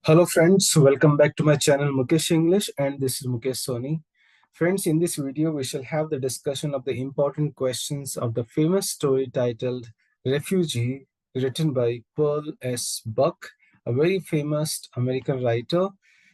Hello friends, welcome back to my channel Mukesh English, and this is Mukesh Soni. Friends, in this video we shall have the discussion of the important questions of the famous story titled Refugee, written by Pearl S. Buck, a very famous American writer.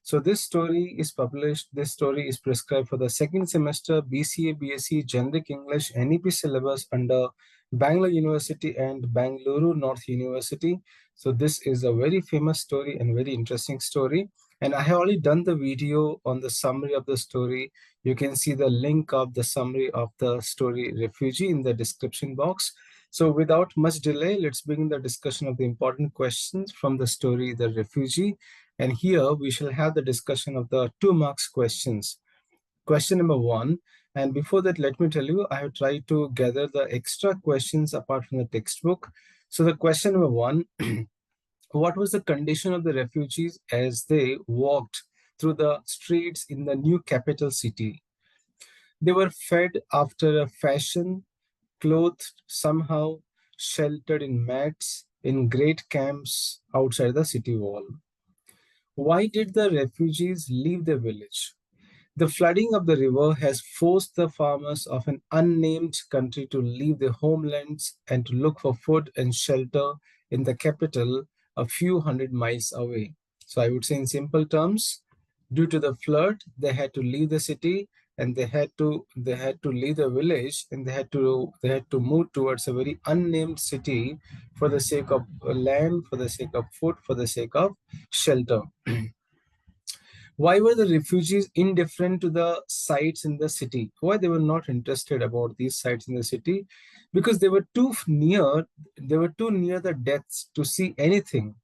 So this story is prescribed for the second semester BCA B.Sc Generic English NEP syllabus under Bangalore University and Bangalore North University. So this is a very famous story and very interesting story. And I have already done the video on the summary of the story. You can see the link of the summary of the story Refugee in the description box. So without much delay, let's begin the discussion of the important questions from the story The Refugee. And here we shall have the discussion of the 2 marks questions. Question number 1. And before that, let me tell you, I have tried to gather the extra questions apart from the textbook. So the question number 1, what was the condition of the refugees as they walked through the streets in the new capital city? They were fed after a fashion, clothed somehow, sheltered in mats, in great camps outside the city wall. Why did the refugees leave the village? The flooding of the river has forced the farmers of an unnamed country to leave their homelands and to look for food and shelter in the capital a few hundred miles away. So I would say in simple terms, due to the flood, they had to leave the city and they had to leave the village, and they had to move towards a very unnamed city for the sake of land, for the sake of food, for the sake of shelter. Why were the refugees indifferent to the sites in the city? Why they were not interested about these sites in the city? Because they were too near the deaths to see anything.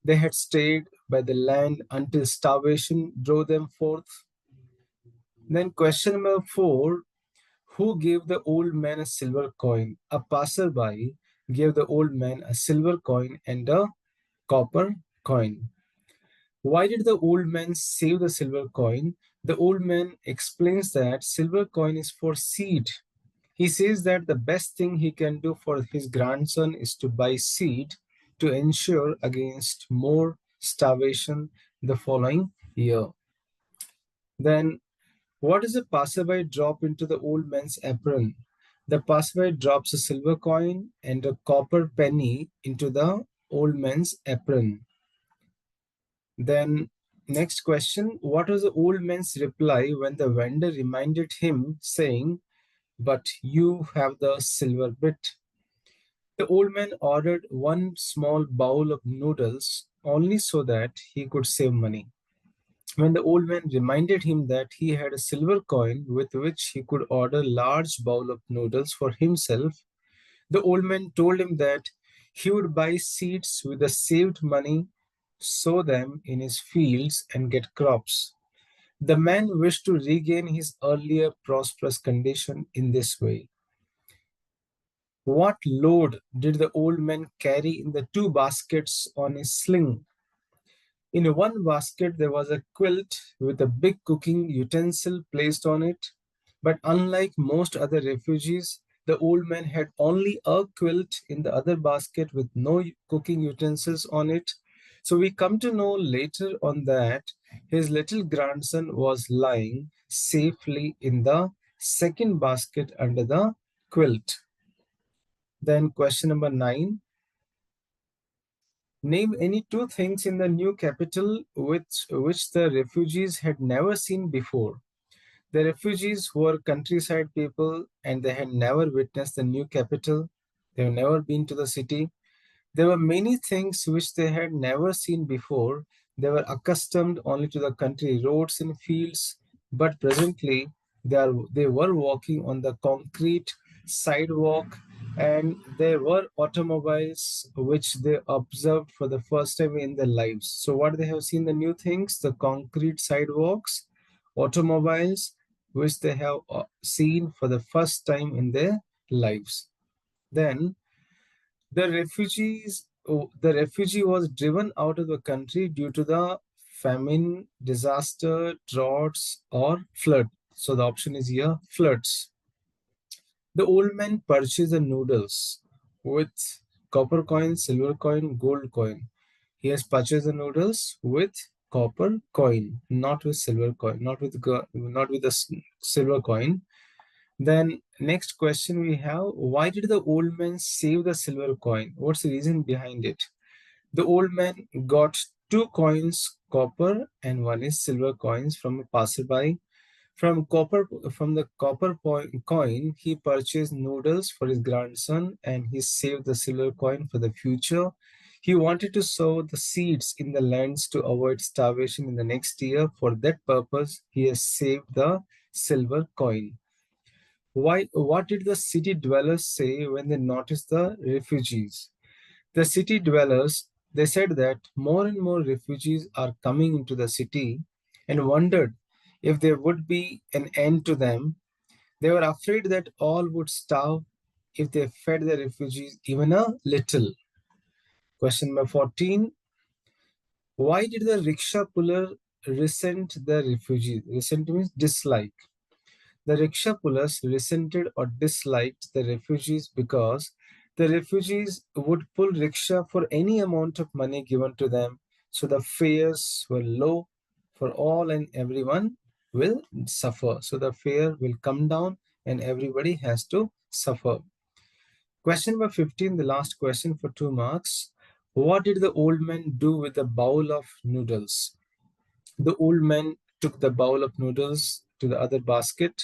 They had stayed by the land until starvation drove them forth. Then question number 4, who gave the old man a silver coin? A passerby gave the old man a silver coin and a copper coin. Why did the old man save the silver coin? The old man explains that silver coin is for seed. He says that the best thing he can do for his grandson is to buy seed to ensure against more starvation the following year. Then, what does a passerby drop into the old man's apron? The passerby drops a silver coin and a copper penny into the old man's apron. Then, next question, what was the old man's reply when the vendor reminded him, saying, "But you have the silver bit"? The old man ordered one small bowl of noodles only so that he could save money. When the old man reminded him that he had a silver coin with which he could order a large bowl of noodles for himself, the old man told him that he would buy seeds with the saved money, sow them in his fields, and get crops. The man wished to regain his earlier prosperous condition in this way. What load did the old man carry in the 2 baskets on his sling? In one basket, there was a quilt with a big cooking utensil placed on it. But unlike most other refugees, the old man had only a quilt in the other basket with no cooking utensils on it. So we come to know later on that his little grandson was lying safely in the second basket under the quilt. Then question number 9. Name any 2 things in the new capital which the refugees had never seen before. The refugees were countryside people and they had never witnessed the new capital. They had never been to the city. There were many things which they had never seen before. They were accustomed only to the country roads and fields, but presently they were walking on the concrete sidewalk, and there were automobiles which they observed for the first time in their lives. So what they have seen, the new things, the concrete sidewalks, automobiles, which they have seen for the first time in their lives. Then the refugee was driven out of the country due to the famine, disaster, droughts, or flood. So the option is here, floods. The old man purchased the noodles with copper coin, silver coin, gold coin. He has purchased the noodles with copper coin, not with silver coin, not with the silver coin. Then next question we have, why did the old man save the silver coin? What's the reason behind it? The old man got two coins, copper, and one is silver coins from a passerby. From the coin, he purchased noodles for his grandson, and he saved the silver coin for the future. He wanted to sow the seeds in the lands to avoid starvation in the next year. For that purpose, he has saved the silver coin. Why? What did the city dwellers say when they noticed the refugees? The city dwellers, they said that more and more refugees are coming into the city and wondered if there would be an end to them. They were afraid that all would starve if they fed the refugees even a little. Question number 14. Why did the rickshaw puller resent the refugees? Resent means dislike. The rickshaw pullers resented or disliked the refugees because the refugees would pull rickshaw for any amount of money given to them. So the fares were low for all and everyone will suffer. So the fare will come down and everybody has to suffer. Question number 15, the last question for 2 marks. What did the old man do with the bowl of noodles? The old man took the bowl of noodles to the other basket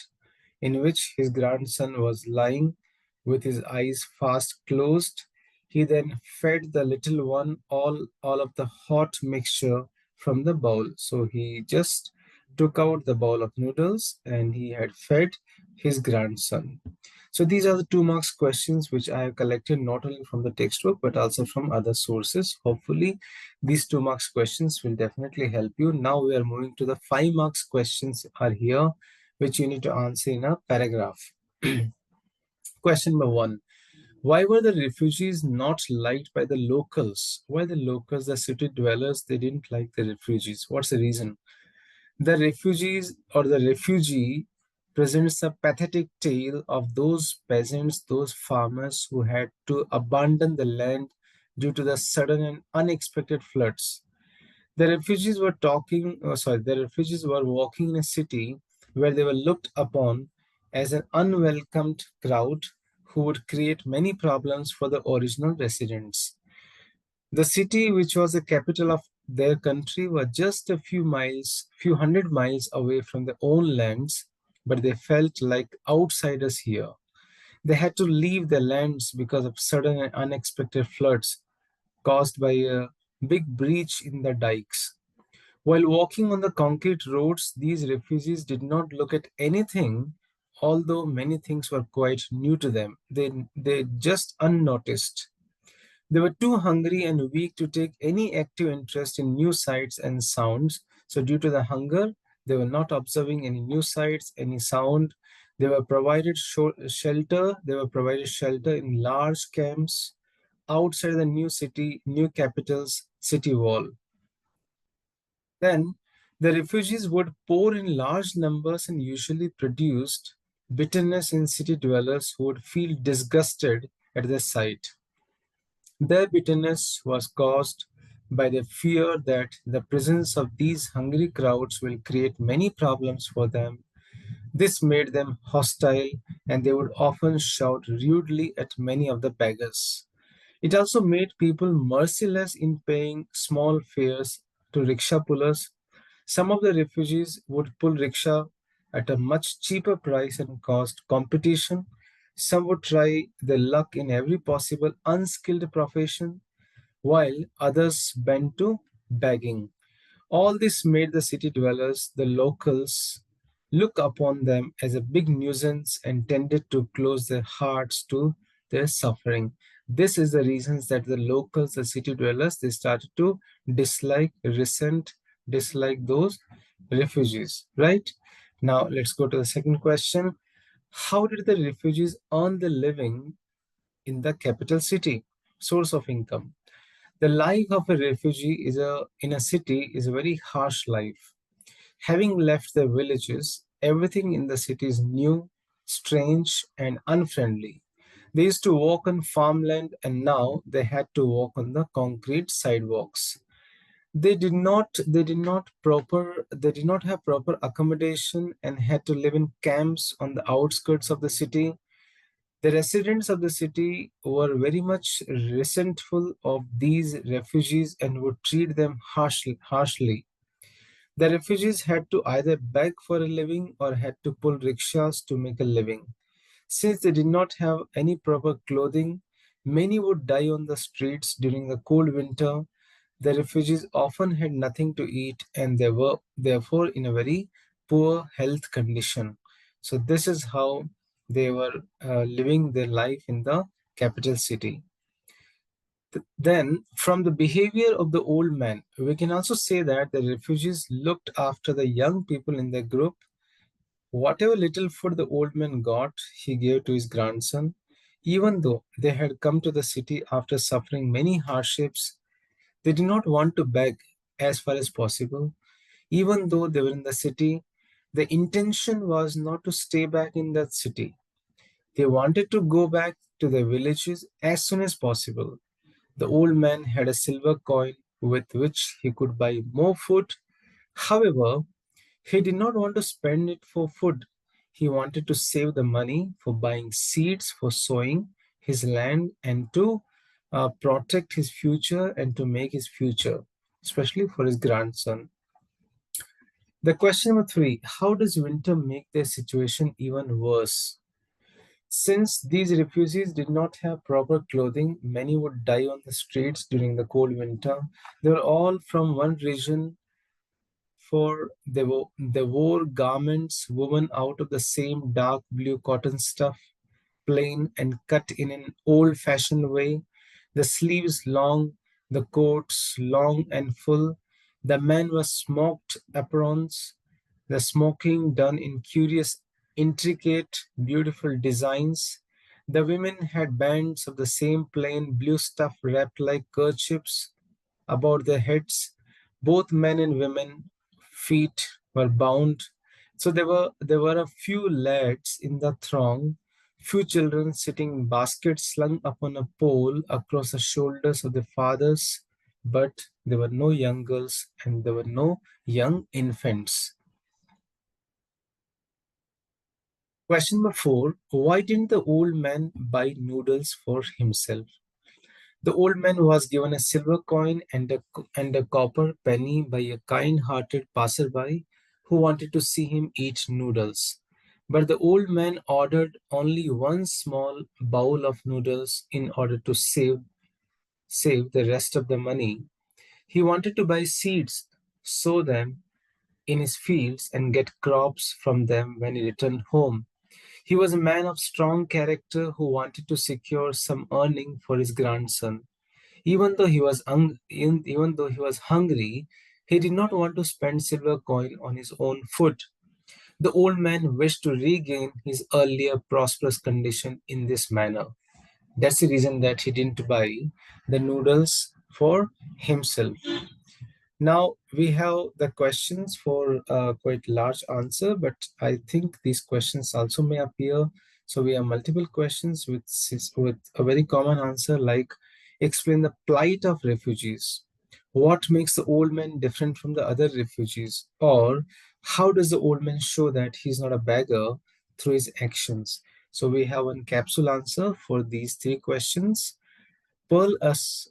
in which his grandson was lying with his eyes fast closed. He then fed the little one all of the hot mixture from the bowl. So he just took out the bowl of noodles and he had fed his grandson. So these are the 2 marks questions which I have collected not only from the textbook but also from other sources. Hopefully these 2 marks questions will definitely help you. Now we are moving to the 5 marks questions are here which you need to answer in a paragraph. Question number 1. Why were the refugees not liked by the locals? Why the locals, the city dwellers, they didn't like the refugees? What's the reason? The refugees or the refugee presents a pathetic tale of those peasants, those farmers who had to abandon the land due to the sudden and unexpected floods. The refugees were walking in a city where they were looked upon as an unwelcomed crowd who would create many problems for the original residents. The city, which was the capital of their country, was just a few hundred miles away from their own lands, but they felt like outsiders here. They had to leave their lands because of sudden and unexpected floods caused by a big breach in the dikes. While walking on the concrete roads, these refugees did not look at anything, although many things were quite new to them. They just unnoticed. They were too hungry and weak to take any active interest in new sights and sounds. So due to the hunger, they were not observing any new sights, any sound. They were provided shelter. They were provided shelter in large camps outside the new capital's city wall. Then the refugees would pour in large numbers and usually produced bitterness in city dwellers who would feel disgusted at the sight. Their bitterness was caused by the fear that the presence of these hungry crowds will create many problems for them. This made them hostile and they would often shout rudely at many of the beggars. It also made people merciless in paying small fares to rickshaw pullers. Some of the refugees would pull rickshaw at a much cheaper price and caused competition. Some would try their luck in every possible unskilled profession, while others bent to begging. All this made the city dwellers, the locals, look upon them as a big nuisance and tended to close their hearts to their suffering. This is the reasons that the locals, the city dwellers, they started to dislike those refugees, right? Now let's go to the second question. How did the refugees earn the living in the capital city? Source of income. The life of a refugee in a city is a very harsh life. Having left their villages, everything in the city is new, strange, and unfriendly. They used to walk on farmland and now they had to walk on the concrete sidewalks. They did not have proper accommodation and had to live in camps on the outskirts of the city. The residents of the city were very much resentful of these refugees and would treat them harshly. The refugees had to either beg for a living or had to pull rickshaws to make a living. Since they did not have any proper clothing, many would die on the streets during the cold winter. The refugees often had nothing to eat and they were therefore in a very poor health condition. So, this is how they were living their life in the capital city. Then, from the behavior of the old man, we can also say that the refugees looked after the young people in their group. Whatever little food the old man got, he gave to his grandson. Even though they had come to the city after suffering many hardships, they did not want to beg as far as possible. Even though they were in the city, the intention was not to stay back in that city. They wanted to go back to their villages as soon as possible. The old man had a silver coin with which he could buy more food. However, he did not want to spend it for food. He wanted to save the money for buying seeds for sowing his land and to protect his future and to make his future, especially for his grandson. The question number 3, how does winter make their situation even worse? Since these refugees did not have proper clothing, many would die on the streets during the cold winter. They were all from one region, for they wore garments woven out of the same dark blue cotton stuff, plain and cut in an old-fashioned way, the sleeves long, the coats long and full. The men were smoked aprons, the smoking done in curious, intricate, beautiful designs. The women had bands of the same plain blue stuff wrapped like kerchiefs about their heads. Both men and women feet were bound. So there were a few lads in the throng, few children sitting in baskets slung upon a pole across the shoulders of their fathers, but there were no young girls and there were no young infants. Question number 4, why didn't the old man buy noodles for himself? The old man was given a silver coin and a copper penny by a kind-hearted passerby who wanted to see him eat noodles. But the old man ordered only one small bowl of noodles in order to save the rest of the money. He wanted to buy seeds, sow them in his fields, and get crops from them when he returned home. He was a man of strong character who wanted to secure some earning for his grandson. Even though he was hungry, he did not want to spend silver coin on his own food. The old man wished to regain his earlier prosperous condition in this manner. That's the reason that he didn't buy the noodles for himself. Now we have the questions for quite large answer, but I think these questions also may appear. So we have multiple questions with a very common answer like explain the plight of refugees. What makes the old man different from the other refugees? Or how does the old man show that he's not a beggar through his actions? So we have one capsule answer for these three questions. Pearl S.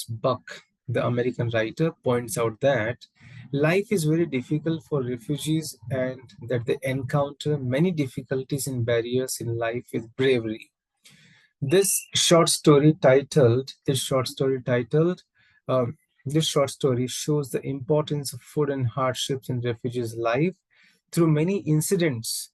Buck, the American writer, points out that life is very difficult for refugees and that they encounter many difficulties and barriers in life with bravery. This short story titled, um, this short story shows the importance of food and hardships in refugees' life through many incidents.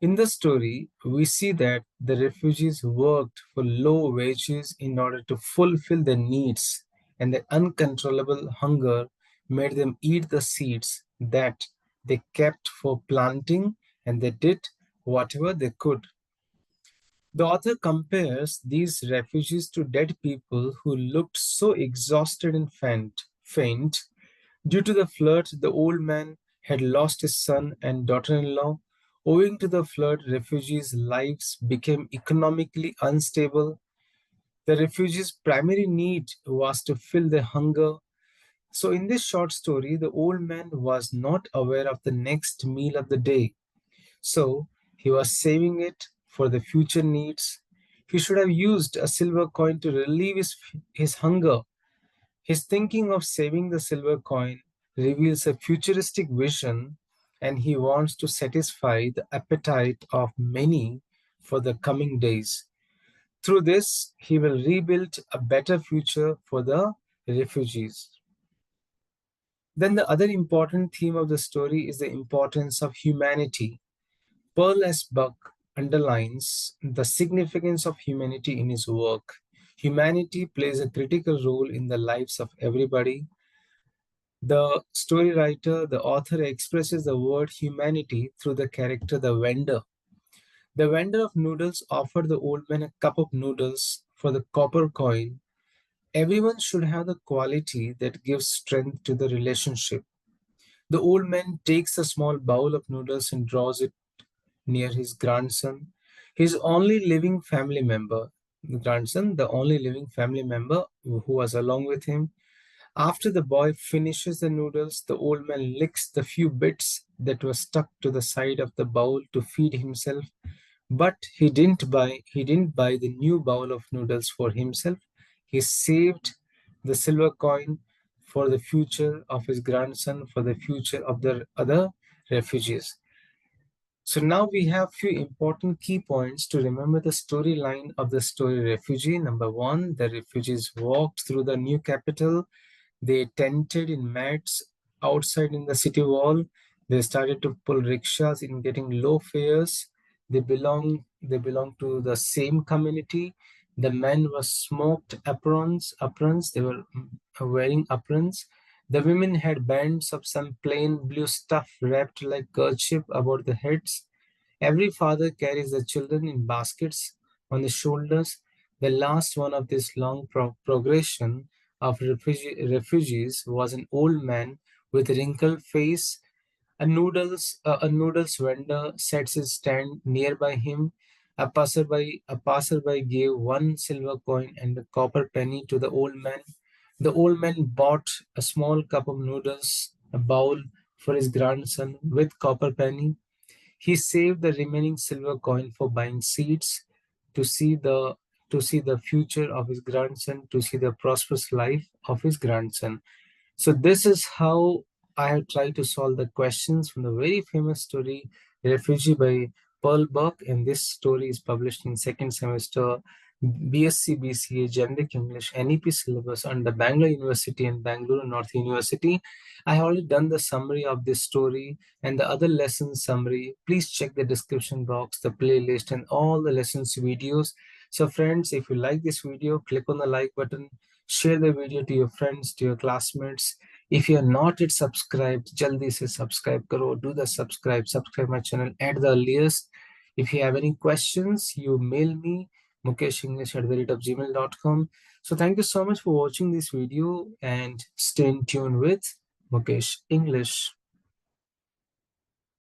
In the story, we see that the refugees worked for low wages in order to fulfill their needs, and the uncontrollable hunger made them eat the seeds that they kept for planting, and they did whatever they could. The author compares these refugees to dead people who looked so exhausted and faint. Due to the flood, the old man had lost his son and daughter-in-law. Owing to the flood, refugees' lives became economically unstable. The refugees' primary need was to fill their hunger. So in this short story, the old man was not aware of the next meal of the day. So he was saving it for the future needs. He should have used a silver coin to relieve his hunger. His thinking of saving the silver coin reveals a futuristic vision, and he wants to satisfy the appetite of many for the coming days. Through this, he will rebuild a better future for the refugees. Then the other important theme of the story is the importance of humanity. Pearl S. Buck underlines the significance of humanity in his work. Humanity plays a critical role in the lives of everybody. The story writer, the author, expresses the word humanity through the character, the vendor. The vendor of noodles offered the old man a cup of noodles for the copper coin. Everyone should have the quality that gives strength to the relationship. The old man takes a small bowl of noodles and draws it near his grandson, his only living family member. The grandson, the only living family member who was along with him. After the boy finishes the noodles, the old man licks the few bits that were stuck to the side of the bowl to feed himself. But he didn't buy the new bowl of noodles for himself. He saved the silver coin for the future of his grandson, for the future of the other refugees. So now we have few important key points to remember the storyline of the story Refugee. Number one, the refugees walked through the new capital. They tented in mats outside in the city wall. They started to pull rickshaws in getting low fares. They belong to the same community. The men were smoked aprons. They were wearing aprons. The women had bands of some plain blue stuff wrapped like kerchief about the heads. Every father carries the children in baskets on the shoulders. The last one of this long progression of refugees was an old man with a wrinkled face. A noodles vendor sets his stand nearby him. A passerby gave one silver coin and a copper penny to the old man. The old man bought a small cup of noodles, a bowl for his grandson with copper penny. He saved the remaining silver coin for buying seeds to see the to see the future of his grandson, to see the prosperous life of his grandson. So this is how I have tried to solve the questions from the very famous story Refugee by Pearl Buck, and this story is published in second semester B.Sc BCA Generic English NEP syllabus under Bangalore University and Bangalore North University. I have already done the summary of this story and the other lessons summary. Please check the description box, the playlist, and all the lessons videos. So friends, if you like this video, click on the like button, share the video to your friends, to your classmates. If you are not yet subscribed, jaldi se subscribe karo. Do the subscribe my channel at the earliest. If you have any questions, you mail me mukeshenglish@gmail.com. So thank you so much for watching this video and stay in tune with Mukesh English.